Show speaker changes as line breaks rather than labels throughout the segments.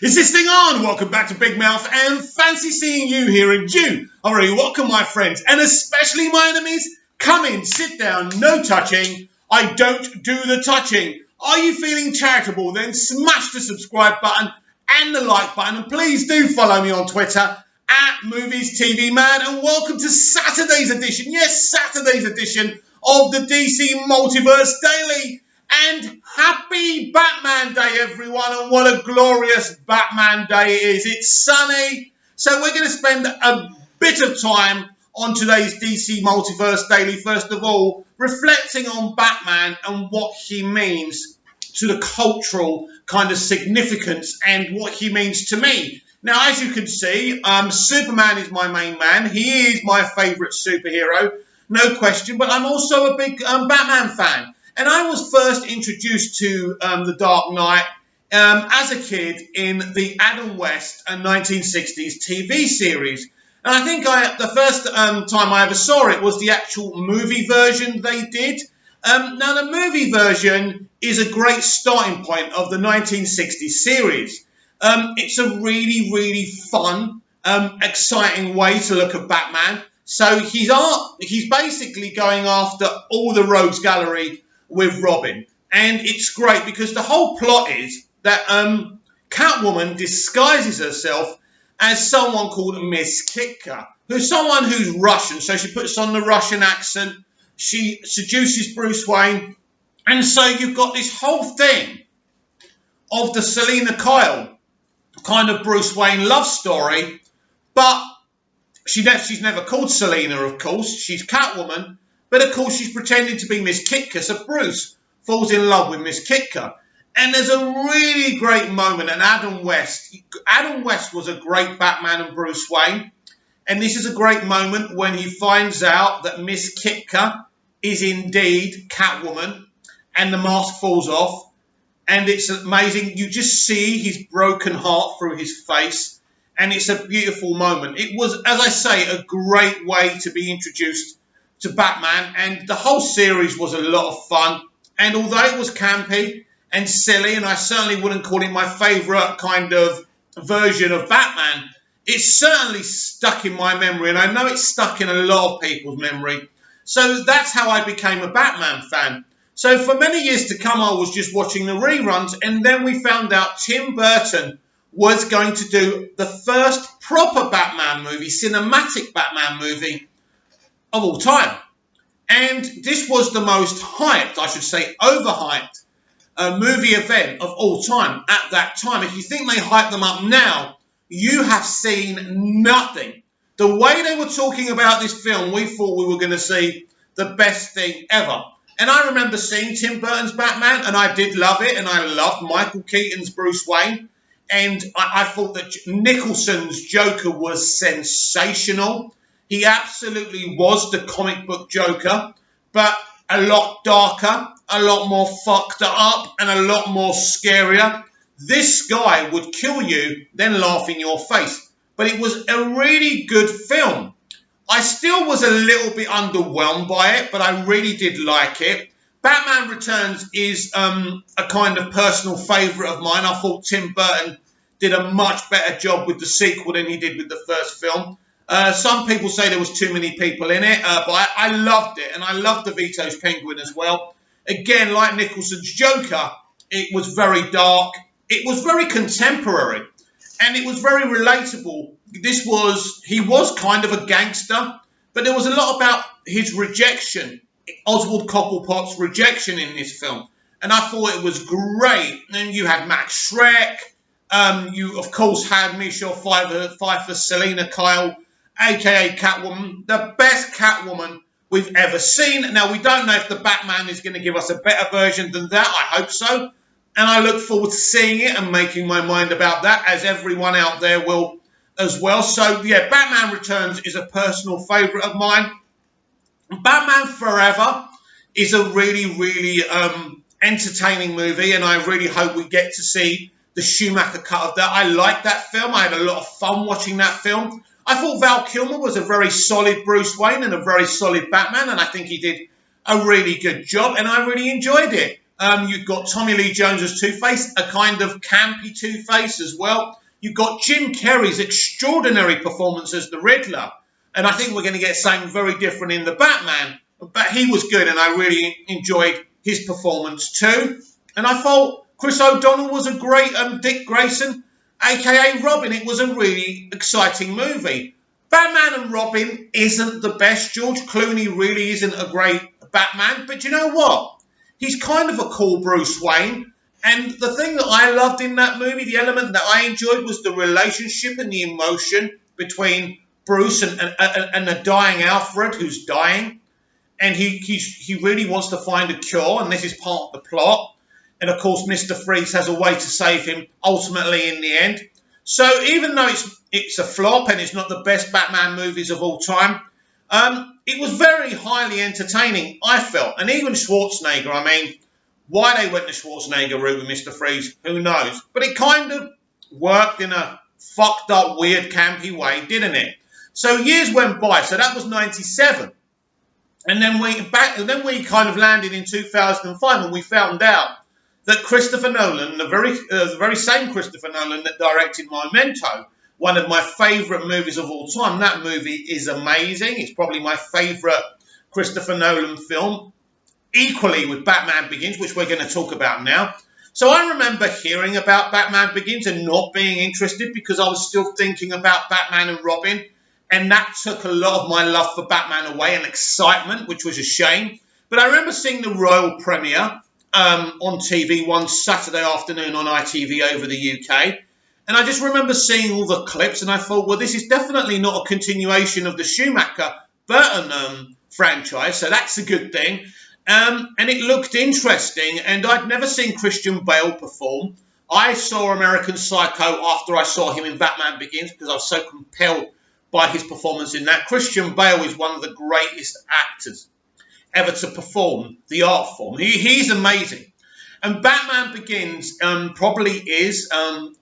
Is this thing on? Welcome back to Big Mouth and fancy seeing you here in June. I'm very welcome, my friends, and especially my enemies. Come in, sit down, no touching. I don't do the touching. Are you feeling charitable? Then smash the subscribe button and the like button, and please do follow me on Twitter at Movies TV Man, and welcome to Saturday's edition. Yes, Saturday's edition of the DC Multiverse Daily. And happy Batman Day, everyone, and what a glorious Batman Day it is. It's sunny, so we're going to spend a bit of time on today's DC Multiverse Daily, first of all, reflecting on Batman and what he means to the cultural kind of significance and what he means to me. Now, as you can see, Superman is my main man. He is my favourite superhero, no question, but I'm also a big Batman fan. And I was first introduced to The Dark Knight as a kid in the Adam West 1960s TV series. And I think the first time I ever saw it was the actual movie version they did. Now, the movie version is a great starting point of the 1960s series. It's a really, really fun, exciting way to look at Batman. So he's basically going after all the rogues gallery with Robin. And it's great because the whole plot is that Catwoman disguises herself as someone called Miss Kitka, who's someone who's Russian. So she puts on the Russian accent. She seduces Bruce Wayne. And so you've got this whole thing of the Selina Kyle kind of Bruce Wayne love story. But she's never called Selina, of course. She's Catwoman. But, of course, she's pretending to be Miss Kitka, so Bruce falls in love with Miss Kitka. And there's a really great moment, and Adam West was a great Batman and Bruce Wayne. And this is a great moment when he finds out that Miss Kitka is indeed Catwoman, and the mask falls off. And it's amazing. You just see his broken heart through his face, and it's a beautiful moment. It was, as I say, a great way to be introduced to Batman, and the whole series was a lot of fun. And although it was campy and silly, and I certainly wouldn't call it my favourite kind of version of Batman, it's certainly stuck in my memory, and I know it's stuck in a lot of people's memory. So that's how I became a Batman fan. So for many years to come, I was just watching the reruns, and then we found out Tim Burton was going to do the first proper Batman movie, cinematic Batman movie of all time. And this was the most hyped, I should say overhyped, movie event of all time at that time. If you think they hype them up now, you have seen nothing. The way they were talking about this film, we thought we were going to see the best thing ever. And I remember seeing Tim Burton's Batman, and I did love it, and I loved Michael Keaton's Bruce Wayne. And I thought that Nicholson's Joker was sensational. He absolutely was the comic book Joker, but a lot darker, a lot more fucked up, and a lot more scarier. This guy would kill you, then laugh in your face. But it was a really good film. I still was a little bit underwhelmed by it, but I really did like it. Batman Returns is a kind of personal favourite of mine. I thought Tim Burton did a much better job with the sequel than he did with the first film. Some people say there was too many people in it, but I loved it, and I loved DeVito's Penguin as well. Again, like Nicholson's Joker, it was very dark, it was very contemporary, and it was very relatable. He was kind of a gangster, but there was a lot about his rejection, Oswald Cobblepot's rejection in this film, and I thought it was great. And you had Max Schreck, you of course had Michelle Pfeiffer, Selina Kyle, a.k.a. Catwoman, the best Catwoman we've ever seen. Now, we don't know if the Batman is going to give us a better version than that. I hope so. And I look forward to seeing it and making my mind about that, as everyone out there will as well. So, yeah, Batman Returns is a personal favourite of mine. Batman Forever is a really, really entertaining movie, and I really hope we get to see the Schumacher cut of that. I liked that film. I had a lot of fun watching that film. I thought Val Kilmer was a very solid Bruce Wayne and a very solid Batman, and I think he did a really good job, and I really enjoyed it. You've got Tommy Lee Jones as Two-Face, a kind of campy Two-Face as well. You've got Jim Carrey's extraordinary performance as the Riddler. And I think we're going to get something very different in the Batman. But he was good, and I really enjoyed his performance too. And I thought Chris O'Donnell was a great Dick Grayson, a.k.a. Robin. It was a really exciting movie. Batman and Robin isn't the best. George Clooney really isn't a great Batman. But you know what? He's kind of a cool Bruce Wayne. And the thing that I loved in that movie, the element that I enjoyed, was the relationship and the emotion between Bruce and the dying Alfred, who's dying. And he really wants to find a cure, and this is part of the plot. And, of course, Mr. Freeze has a way to save him, ultimately, in the end. So even though it's a flop and it's not the best Batman movies of all time, it was very highly entertaining, I felt. And even Schwarzenegger, I mean, why they went the Schwarzenegger route with Mr. Freeze, who knows? But it kind of worked in a fucked up, weird, campy way, didn't it? So years went by. So that was 97. And then we kind of landed in 2005, and we found out that Christopher Nolan, the very same Christopher Nolan that directed Memento, one of my favourite movies of all time. That movie is amazing. It's probably my favourite Christopher Nolan film, equally with Batman Begins, which we're going to talk about now. So I remember hearing about Batman Begins and not being interested because I was still thinking about Batman and Robin. And that took a lot of my love for Batman away and excitement, which was a shame. But I remember seeing the royal premiere on TV one Saturday afternoon on ITV over the UK. And I just remember seeing all the clips and I thought, well, this is definitely not a continuation of the Schumacher-Burton franchise. So that's a good thing. And it looked interesting. And I'd never seen Christian Bale perform. I saw American Psycho after I saw him in Batman Begins because I was so compelled by his performance in that. Christian Bale is one of the greatest actors ever to perform the art form. He's amazing. And Batman Begins probably is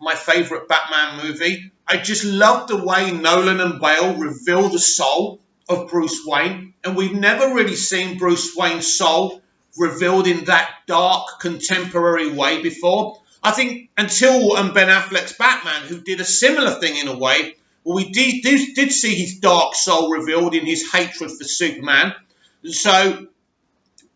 my favourite Batman movie. I just love the way Nolan and Bale reveal the soul of Bruce Wayne. And we've never really seen Bruce Wayne's soul revealed in that dark, contemporary way before. I think until Ben Affleck's Batman, who did a similar thing in a way. Well, we did see his dark soul revealed in his hatred for Superman. So,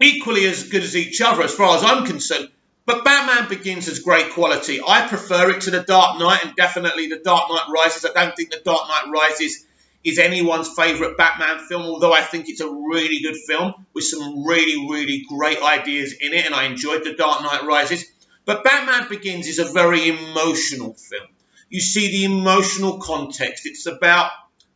equally as good as each other, as far as I'm concerned. But Batman Begins has great quality. I prefer it to The Dark Knight, and definitely The Dark Knight Rises. I don't think The Dark Knight Rises is anyone's favourite Batman film, although I think it's a really good film with some really, really great ideas in it, and I enjoyed The Dark Knight Rises. But Batman Begins is a very emotional film. You see the emotional context. It's about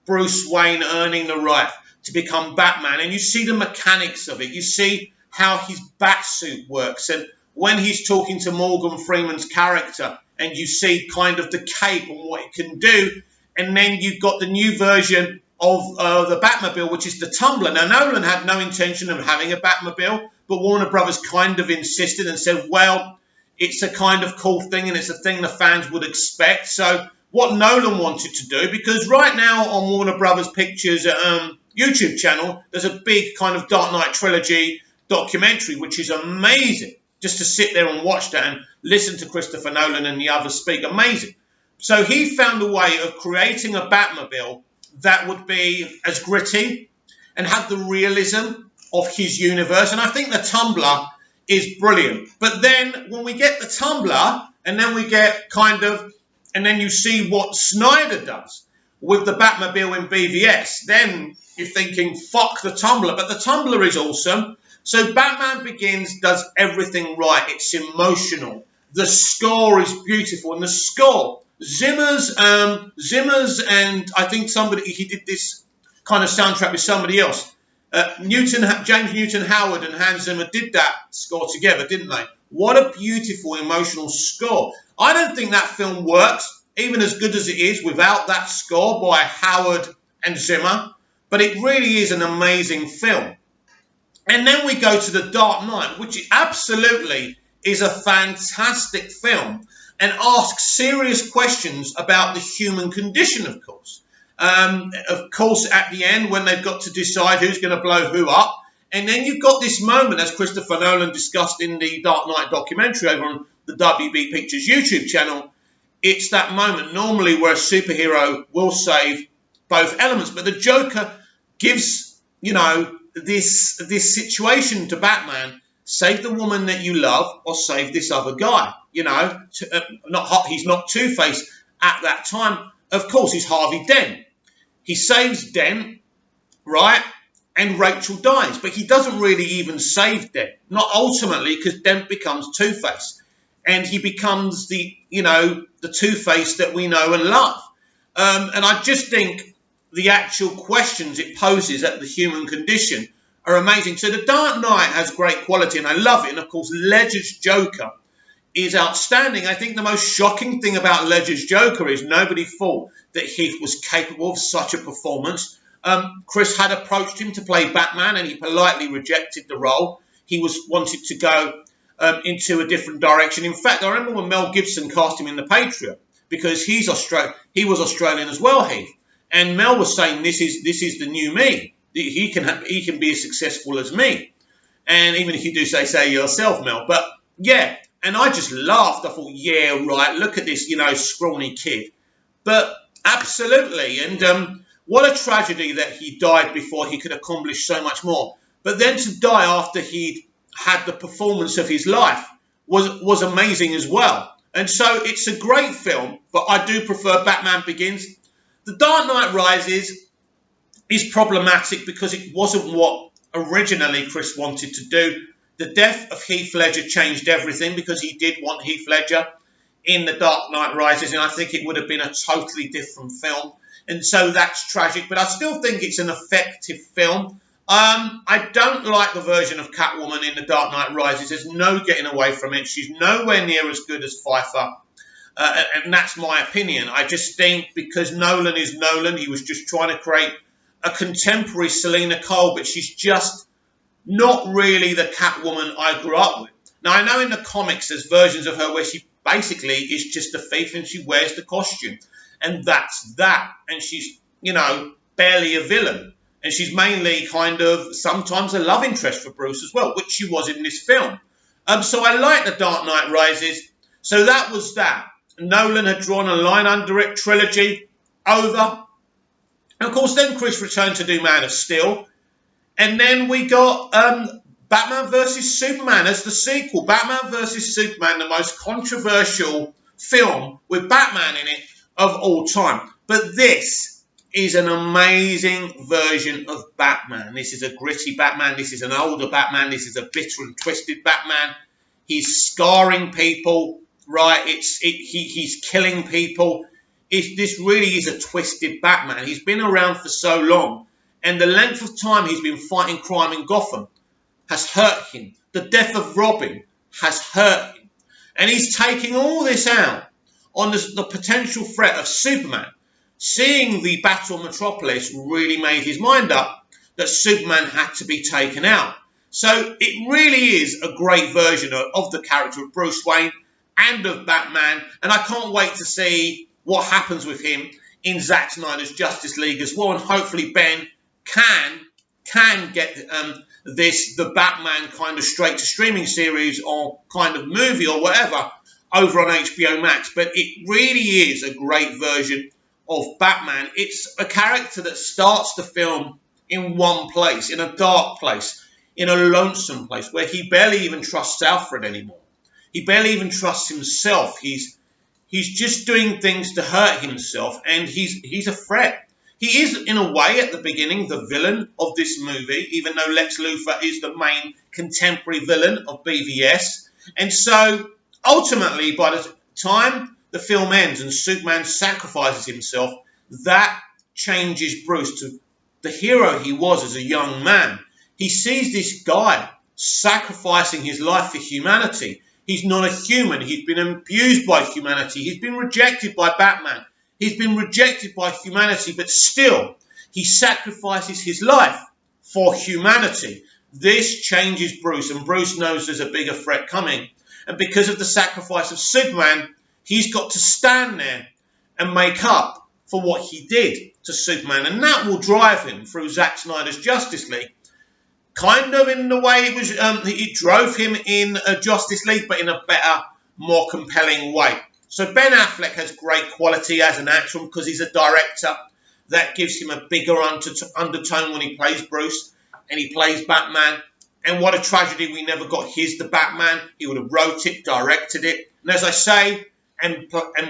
Bruce Wayne earning the right to become Batman. And you see the mechanics of it. You see how his Batsuit works. And when he's talking to Morgan Freeman's character, and you see kind of the cape and what it can do. And then you've got the new version of the Batmobile, which is the Tumbler. Now, Nolan had no intention of having a Batmobile, but Warner Brothers kind of insisted and said, well, it's a kind of cool thing, and it's a thing the fans would expect. So what Nolan wanted to do, because right now on Warner Brothers Pictures YouTube channel, there's a big kind of Dark Knight trilogy documentary, which is amazing. Just to sit there and watch that and listen to Christopher Nolan and the others speak. Amazing. So he found a way of creating a Batmobile that would be as gritty and have the realism of his universe. And I think the Tumbler is brilliant. But then when we get the Tumbler, and then we get and then you see what Snyder does with the Batmobile in BVS, then you're thinking, fuck the Tumbler. But the Tumbler is awesome. So Batman Begins does everything right. It's emotional. The score is beautiful. And the score, Zimmer's, and I think he did this kind of soundtrack with somebody else. James Newton Howard and Hans Zimmer did that score together, didn't they? What a beautiful, emotional score. I don't think that film works, even as good as it is, without that score by Howard and Zimmer. But it really is an amazing film. And then we go to The Dark Knight, which absolutely is a fantastic film and asks serious questions about the human condition, of course. Of course, at the end, when they've got to decide who's going to blow who up, And then you've got this moment, as Christopher Nolan discussed in the Dark Knight documentary over on the WB Pictures YouTube channel. It's that moment normally where a superhero will save both elements, but the Joker gives, this situation to Batman: save the woman that you love, or save this other guy. He's not Two-Face at that time. Of course, he's Harvey Dent. He saves Dent, right? And Rachel dies, but he doesn't really even save Dent. Not ultimately, because Dent becomes Two-Face, and he becomes the Two-Face that we know and love. And I just think the actual questions it poses at the human condition are amazing. So the Dark Knight has great quality, and I love it. And of course, Ledger's Joker is outstanding. I think the most shocking thing about Ledger's Joker is nobody thought that Heath was capable of such a performance. Chris had approached him to play Batman, and he politely rejected the role. He wanted to go into a different direction. In fact, I remember when Mel Gibson cast him in The Patriot, because he was Australian as well, Heath. And Mel was saying, this is the new me. He can be as successful as me. And even if you do say yourself, Mel. But yeah, and I just laughed. I thought, yeah, right, look at this, scrawny kid. But absolutely. And what a tragedy that he died before he could accomplish so much more. But then to die after he'd had the performance of his life was amazing as well. And so it's a great film, but I do prefer Batman Begins. The Dark Knight Rises is problematic because it wasn't what originally Chris wanted to do. The death of Heath Ledger changed everything, because he did want Heath Ledger in The Dark Knight Rises, and I think it would have been a totally different film. And so that's tragic, but I still think it's an effective film. I don't like the version of Catwoman in The Dark Knight Rises. There's no getting away from it. She's nowhere near as good as Pfeiffer. And that's my opinion. I just think because Nolan is Nolan, he was just trying to create a contemporary Selena Cole, but she's just not really the Catwoman I grew up with. Now, I know in the comics there's versions of her where she basically is just a thief and she wears the costume. And that's that. And she's, barely a villain. And she's mainly kind of sometimes a love interest for Bruce as well, which she was in this film. So I like The Dark Knight Rises. So that was that. Nolan had drawn a line under it, trilogy, over. And of course, then Chris returned to do Man of Steel. And then we got Batman vs. Superman as the sequel. Batman vs. Superman, the most controversial film with Batman in it of all time. But this is an amazing version of Batman. This is a gritty Batman. This is an older Batman. This is a bitter and twisted Batman. He's scarring people, right? He's killing people. This really is a twisted Batman. He's been around for so long, and the length of time he's been fighting crime in Gotham has hurt him. The death of Robin has hurt him. And he's taking all this out on the potential threat of Superman. Seeing the Battle of Metropolis really made his mind up that Superman had to be taken out. So it really is a great version of the character of Bruce Wayne and of Batman. And I can't wait to see what happens with him in Zack Snyder's Justice League as well. And hopefully Ben can get the Batman kind of straight to streaming series or kind of movie or whatever over on HBO Max. But it really is a great version of Batman. It's a character that starts the film in one place, in a dark place, in a lonesome place, where he barely even trusts Alfred anymore. He barely even trusts himself. He's just doing things to hurt himself, and he's a threat. He is, in a way, at the beginning, the villain of this movie, even though Lex Luthor is the main contemporary villain of BVS. And so, ultimately, by the time the film ends and Superman sacrifices himself, that changes Bruce to the hero he was as a young man. He sees this guy sacrificing his life for humanity. He's not a human. He's been abused by humanity. He's been rejected by Batman. He's been rejected by humanity, but still, he sacrifices his life for humanity. This changes Bruce, and Bruce knows there's a bigger threat coming. And because of the sacrifice of Superman, he's got to stand there and make up for what he did to Superman. And that will drive him through Zack Snyder's Justice League. kind of in the way it drove him in Justice League, but in a better, more compelling way. So Ben Affleck has great quality as an actor because he's a director. That gives him a bigger undertone when he plays Bruce and he plays Batman. And what a tragedy we never got the Batman. He would have wrote it, directed it. And as I say, and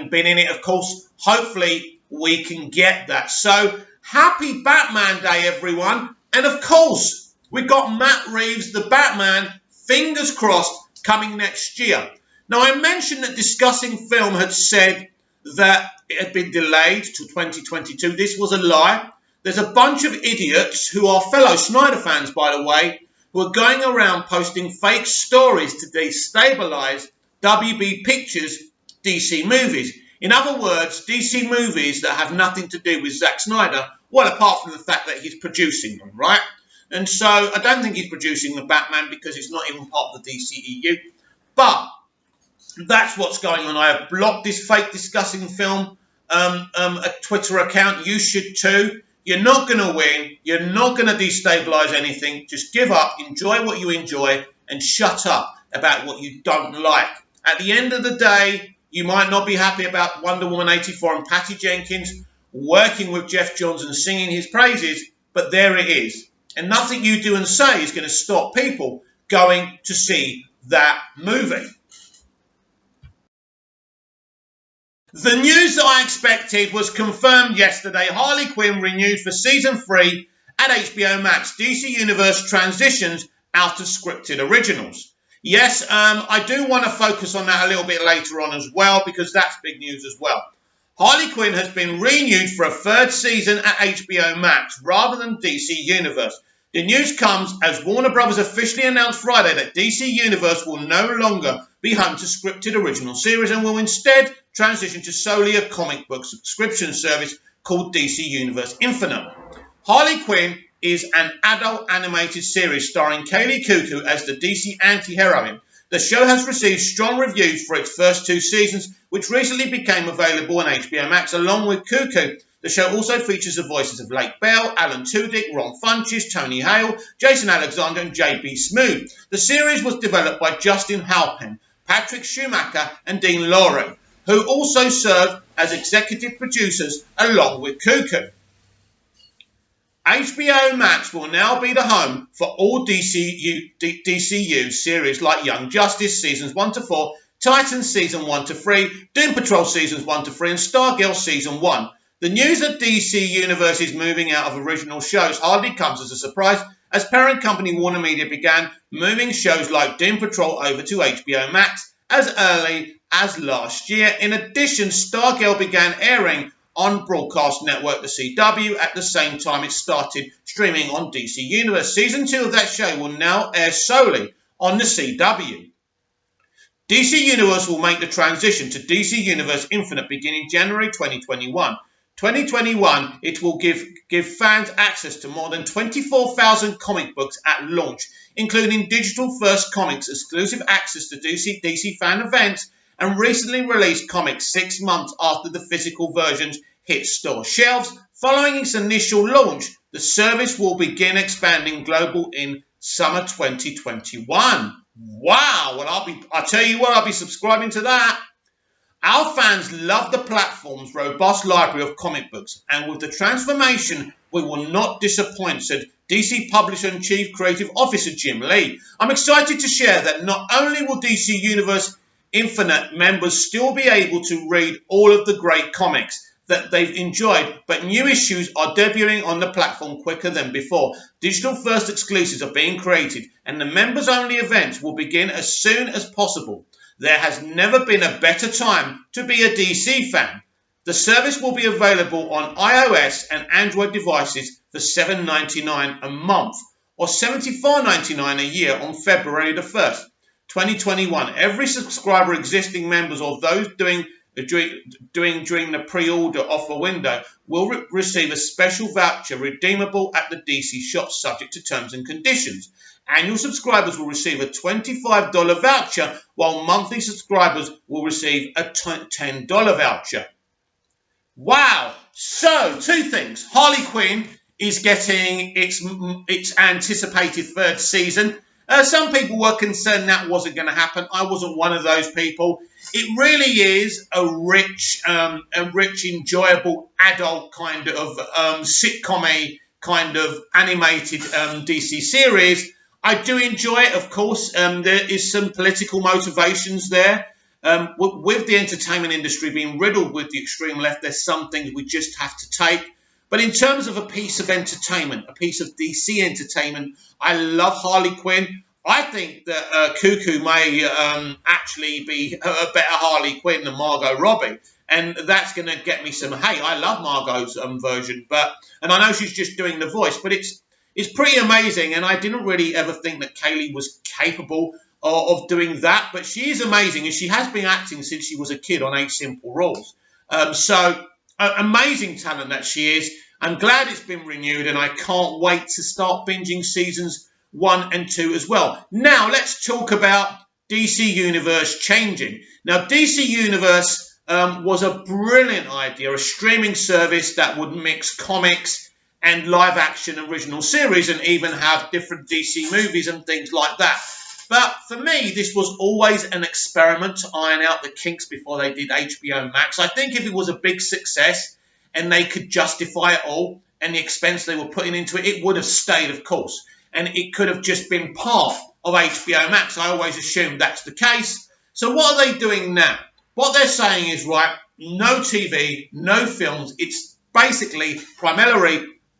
been in it, of course, hopefully we can get that. So happy Batman Day, everyone. And of course, we've got Matt Reeves, the Batman, fingers crossed, coming next year. Now, I mentioned that Discussing Film had said that it had been delayed to 2022. This was a lie. There's a bunch of idiots who are fellow Snyder fans, by the way, who are going around posting fake stories to destabilise WB Pictures' DC movies. In other words, DC movies that have nothing to do with Zack Snyder, well, apart from the fact that he's producing them, right? And so I don't think he's producing the Batman because it's not even part of the DCEU. But that's what's going on. I have blocked this fake Discussing Film a Twitter account. You should too. You're not going to win. You're not going to destabilise anything. Just give up, enjoy what you enjoy, and shut up about what you don't like. At the end of the day, you might not be happy about Wonder Woman 84 and Patty Jenkins working with Jeff Johns and singing his praises, but there it is. And nothing you do and say is going to stop people going to see that movie. The news that I expected was confirmed yesterday. Harley Quinn renewed for season 3 at HBO Max. DC Universe transitions out of scripted originals. Yes, I do want to focus on that a little bit later on as well, because that's big news as well. Harley Quinn has been renewed for a 3rd season at HBO Max rather than DC Universe. The news comes as Warner Bros. Officially announced Friday that DC Universe will no longer be home to scripted original series and will instead transition to solely a comic book subscription service called DC Universe Infinite. Harley Quinn is an adult animated series starring Kaylee Cuoco as the DC anti-heroine. The show has received strong reviews for its first 2 seasons, which recently became available on HBO Max. Along with Cuoco, the show also features the voices of Lake Bell, Alan Tudyk, Ron Funches, Tony Hale, Jason Alexander, and J.B. Smoot. The series was developed by Justin Halpin, Patrick Schumacher, and Dean Lowry, who also served as executive producers along with Cuoco. HBO Max will now be the home for all DCU series like Young Justice Seasons 1 to 4, Titans Season 1 to 3, Doom Patrol Seasons 1 to 3, and Stargirl Season 1. The news that DC Universe is moving out of original shows hardly comes as a surprise, as parent company Warner Media began moving shows like Doom Patrol over to HBO Max as early as last year. In addition, Stargirl began airing on broadcast network The CW at the same time it started streaming on DC Universe. Season 2 of that show will now air solely on the CW. DC Universe will make the transition to DC Universe Infinite beginning January 2021. 2021, it will give fans access to more than 24,000 comic books at launch, including digital-first comics, exclusive access to DC fan events, and recently released comics 6 months after the physical versions hit store shelves. Following its initial launch, the service will begin expanding global in summer 2021. Wow! Well, I'll tell you what, I'll be subscribing to that. Our fans love the platform's robust library of comic books, and with the transformation, we will not disappoint, said DC Publisher and Chief Creative Officer Jim Lee. I'm excited to share that not only will DC Universe Infinite members still be able to read all of the great comics that they've enjoyed, but new issues are debuting on the platform quicker than before. Digital-first exclusives are being created, and the members-only events will begin as soon as possible. There has never been a better time to be a DC fan. The service will be available on iOS and Android devices for $7.99 a month or $74.99 a year on February the 1st, 2021. Every subscriber, existing members, or those doing during the pre-order offer window will receive a special voucher redeemable at the DC shop subject to terms and conditions. Annual subscribers will receive a $25 voucher, while monthly subscribers will receive a $10 voucher. Wow! So, 2 things. Harley Quinn is getting its anticipated third season. Some people were concerned that wasn't going to happen. I wasn't one of those people. It really is a rich, enjoyable adult kind of sitcom-y kind of animated DC series. I do enjoy it, of course. There is some political motivations there. With the entertainment industry being riddled with the extreme left, there's some things we just have to take. But in terms of a piece of entertainment, a piece of DC entertainment, I love Harley Quinn. I think that Cuckoo may actually be a better Harley Quinn than Margot Robbie. And that's going to get me some, hey, I love Margot's version. And I know she's just doing the voice, but it's pretty amazing. And I didn't really ever think that Kaylee was capable of doing that. But she is amazing. And she has been acting since she was a kid on 8 Simple Rules. Amazing talent that she is. I'm glad it's been renewed, and I can't wait to start binging seasons 1 and 2 as well. Now, let's talk about DC Universe changing. Now, DC Universe was a brilliant idea, a streaming service that would mix comics and live-action original series and even have different DC movies and things like that. But for me, this was always an experiment to iron out the kinks before they did HBO Max. I think if it was a big success and they could justify it all and the expense they were putting into it, it would have stayed, of course. And it could have just been part of HBO Max. I always assumed that's the case. So what are they doing now? What they're saying is, right, no TV, no films. It's basically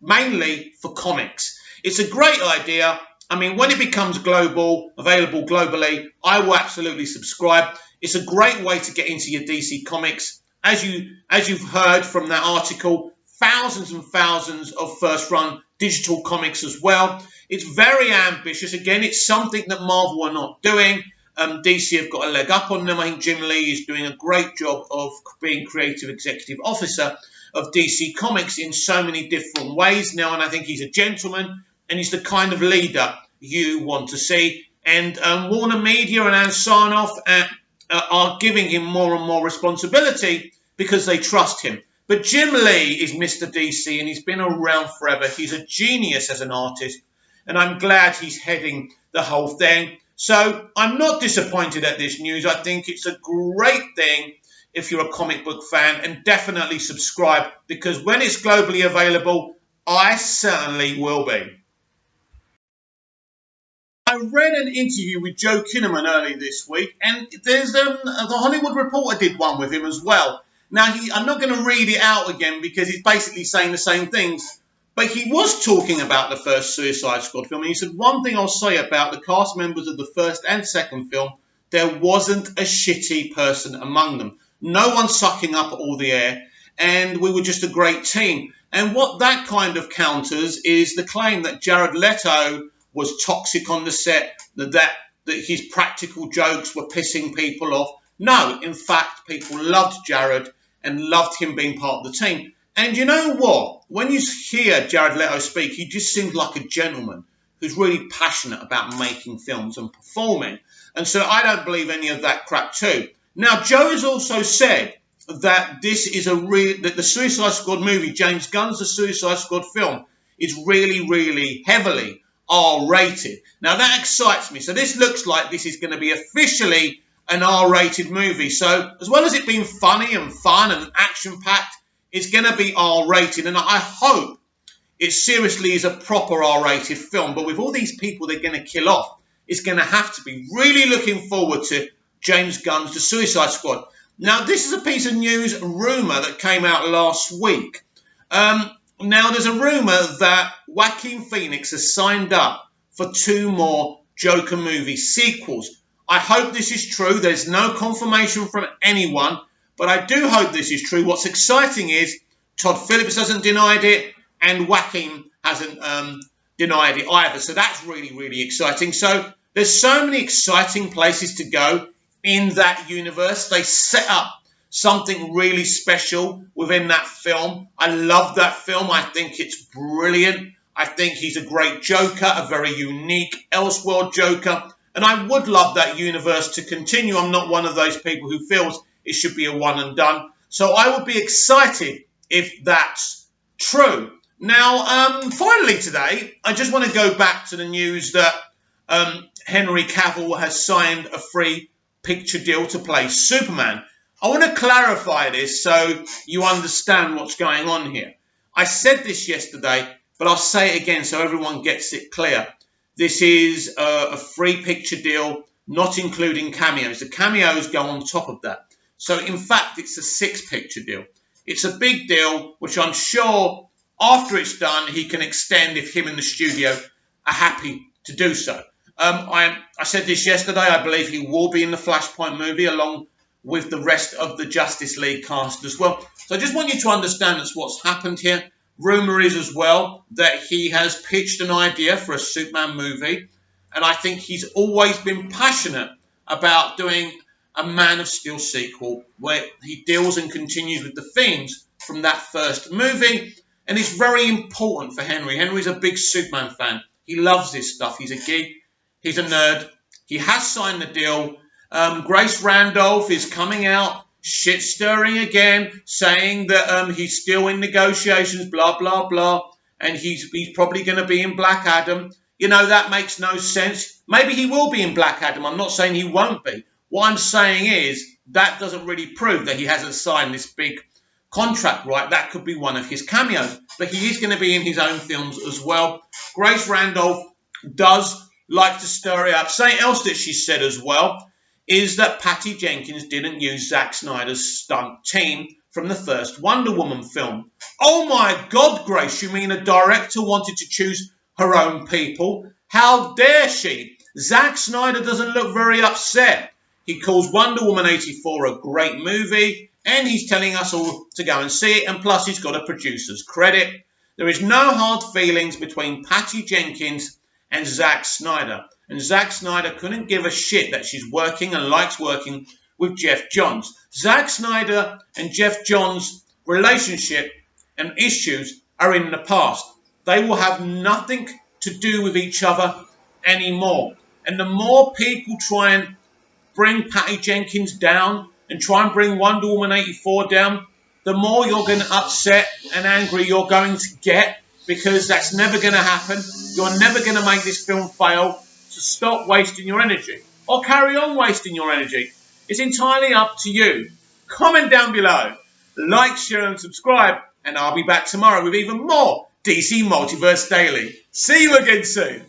mainly for comics. It's a great idea. I mean, when it becomes available globally, I will absolutely subscribe. It's a great way to get into your DC comics. As you've heard from that article, thousands and thousands of first-run digital comics as well. It's very ambitious. Again, it's something that Marvel are not doing. DC have got a leg up on them. I think Jim Lee is doing a great job of being creative executive officer of DC Comics in so many different ways now, and I think he's a gentleman. And he's the kind of leader you want to see. And Warner Media and Ann Sarnoff are giving him more and more responsibility because they trust him. But Jim Lee is Mr. DC, and he's been around forever. He's a genius as an artist, and I'm glad he's heading the whole thing. So I'm not disappointed at this news. I think it's a great thing if you're a comic book fan, and definitely subscribe, because when it's globally available, I certainly will be. I read an interview with Joe Kinnaman earlier this week, and there's the Hollywood Reporter did one with him as well. Now, I'm not going to read it out again because he's basically saying the same things, but he was talking about the first Suicide Squad film, and he said, one thing I'll say about the cast members of the first and second film, there wasn't a shitty person among them. No one sucking up all the air, and we were just a great team. And what that kind of counters is the claim that Jared Leto was toxic on the set, that his practical jokes were pissing people off. No, in fact, people loved Jared and loved him being part of the team. And you know what? When you hear Jared Leto speak, he just seems like a gentleman who's really passionate about making films and performing. And so I don't believe any of that crap too. Now, Joe has also said that this is that the Suicide Squad movie, James Gunn's The Suicide Squad film, is really, really heavily R-rated. Now, that excites me. So this looks like this is going to be officially an R-rated movie. So as well as it being funny and fun and action-packed, it's going to be R-rated. And I hope it seriously is a proper R-rated film. But with all these people they're going to kill off, it's going to have to be. Really looking forward to James Gunn's The Suicide Squad. Now, this is a piece of news, a rumour that came out last week. Now, there's a rumour that Joaquin Phoenix has signed up for 2 more Joker movie sequels. I hope this is true. There's no confirmation from anyone, but I do hope this is true. What's exciting is Todd Phillips hasn't denied it, and Joaquin hasn't denied it either. So that's really, really exciting. So there's so many exciting places to go in that universe. They set up something really special within that film. I love that film. I think it's brilliant. I think he's a great Joker, a very unique Elseworld Joker. And I would love that universe to continue. I'm not one of those people who feels it should be a one and done. So I would be excited if that's true. Now, finally today, I just want to go back to the news that Henry Cavill has signed a free picture deal to play Superman. I want to clarify this so you understand what's going on here. I said this yesterday, but I'll say it again so everyone gets it clear. This is a free picture deal, not including cameos. The cameos go on top of that. So, in fact, it's a 6-picture deal. It's a big deal, which I'm sure after it's done, he can extend if him and the studio are happy to do so. I said this yesterday. I believe he will be in the Flashpoint movie along with the rest of the Justice League cast as well. So I just want you to understand that's what's happened here. Rumour is as well that he has pitched an idea for a Superman movie. And I think he's always been passionate about doing a Man of Steel sequel where he deals and continues with the themes from that first movie. And it's very important for Henry. Henry's a big Superman fan. He loves this stuff. He's a geek. He's a nerd. He has signed the deal. Grace Randolph is coming out, shit-stirring again, saying that he's still in negotiations, blah, blah, blah, and he's probably going to be in Black Adam. You know, that makes no sense. Maybe he will be in Black Adam. I'm not saying he won't be. What I'm saying is that doesn't really prove that he hasn't signed this big contract, right? That could be one of his cameos. But he is going to be in his own films as well. Grace Randolph does like to stir it up. Something else that she said as well is that Patty Jenkins didn't use Zack Snyder's stunt team from the first Wonder Woman film. Oh my God, Grace, you mean a director wanted to choose her own people? How dare she? Zack Snyder doesn't look very upset. He calls Wonder Woman 84 a great movie, and he's telling us all to go and see it, and plus he's got a producer's credit. There is no hard feelings between Patty Jenkins and Zack Snyder. And Zack Snyder couldn't give a shit that she's working and likes working with Jeff Johns. Zack Snyder and Jeff Johns' relationship and issues are in the past. They will have nothing to do with each other anymore. And the more people try and bring Patty Jenkins down and try and bring Wonder Woman 84 down, the more you're going to upset and angry you're going to get, because that's never going to happen. You're never going to make this film fail. So stop wasting your energy, or carry on wasting your energy. It's entirely up to you. Comment down below, like, share and subscribe, and I'll be back tomorrow with even more DC Multiverse Daily. See you again soon.